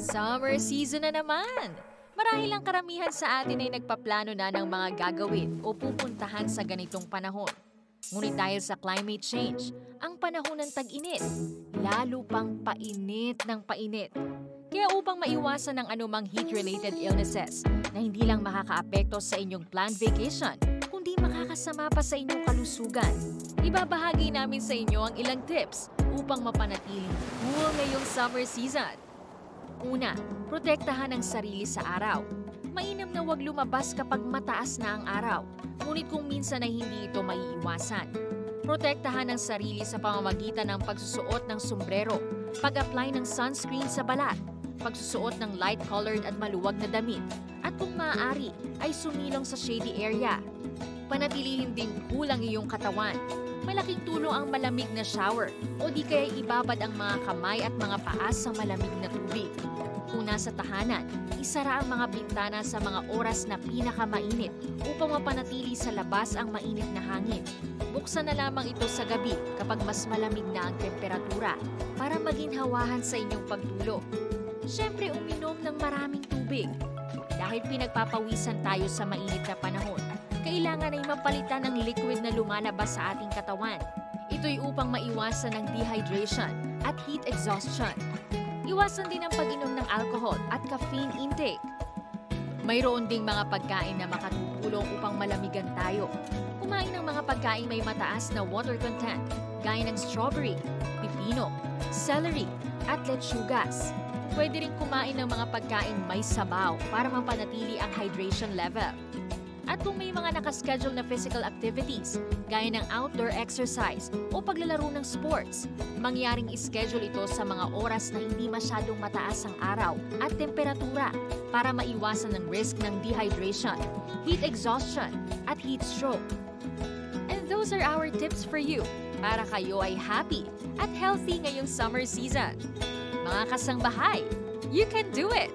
Summer season na naman! Marahil ang karamihan sa atin ay nagpaplano na ng mga gagawin o pupuntahan sa ganitong panahon. Ngunit dahil sa climate change, ang panahon ng tag-init, lalo pang painit ng painit. Kaya upang maiwasan ang anumang heat-related illnesses na hindi lang makakaapekto sa inyong planned vacation, kundi makakasama pa sa inyong kalusugan, ibabahagi namin sa inyo ang ilang tips upang mapanatiling cool ngayong summer season. Una, protektahan ang sarili sa araw. Mainam na huwag lumabas kapag mataas na ang araw, ngunit kung minsan ay hindi ito maiiwasan. Protektahan ang sarili sa pamamagitan ng pagsusuot ng sombrero, pag-apply ng sunscreen sa balat, pagsusuot ng light-colored at maluwag na damit, at kung maaari ay sumilong sa shady area. Panatilihin ding cool ang iyong katawan. Malaking tulong ang malamig na shower o di kaya ibabad ang mga kamay at mga paa sa malamig na tubig. Kung nasa tahanan, isara ang mga bintana sa mga oras na pinakamainit upang mapanatili sa labas ang mainit na hangin. Buksan na lamang ito sa gabi kapag mas malamig na ang temperatura para maginhawahan sa inyong pagtulog. Siyempre, uminom ng maraming tubig. Dahil pinagpapawisan tayo sa mainit na panahon, kailangan ay mapalitan ng liquid na lumalabas sa ating katawan. Ito'y upang maiwasan ng dehydration at heat exhaustion. Iwasan din ang pag-inom ng alcohol at caffeine intake. Mayroon ding mga pagkain na makatutulong upang malamigan tayo. Kumain ng mga pagkain may mataas na water content, gaya ng strawberry, pipino, celery, at lechugas. Pwede rin kumain ng mga pagkain may sabaw para mapanatili ang hydration level. At kung may mga nakaschedule na physical activities, gaya ng outdoor exercise o paglalaro ng sports, mangyaring ischedule ito sa mga oras na hindi masyadong mataas ang araw at temperatura para maiwasan ng risk ng dehydration, heat exhaustion, at heat stroke. And those are our tips for you para kayo ay happy at healthy ngayong summer season. Mga kasangbahay, you can do it!